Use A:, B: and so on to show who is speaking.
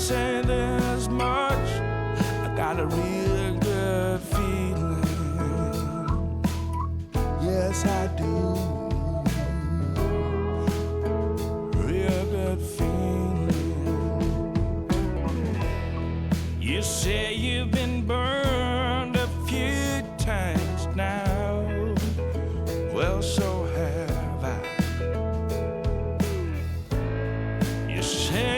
A: say this much, I got a real good feeling. Yes, I do. Real good feeling. You say you've been burned a few times now. Well, so have I. You say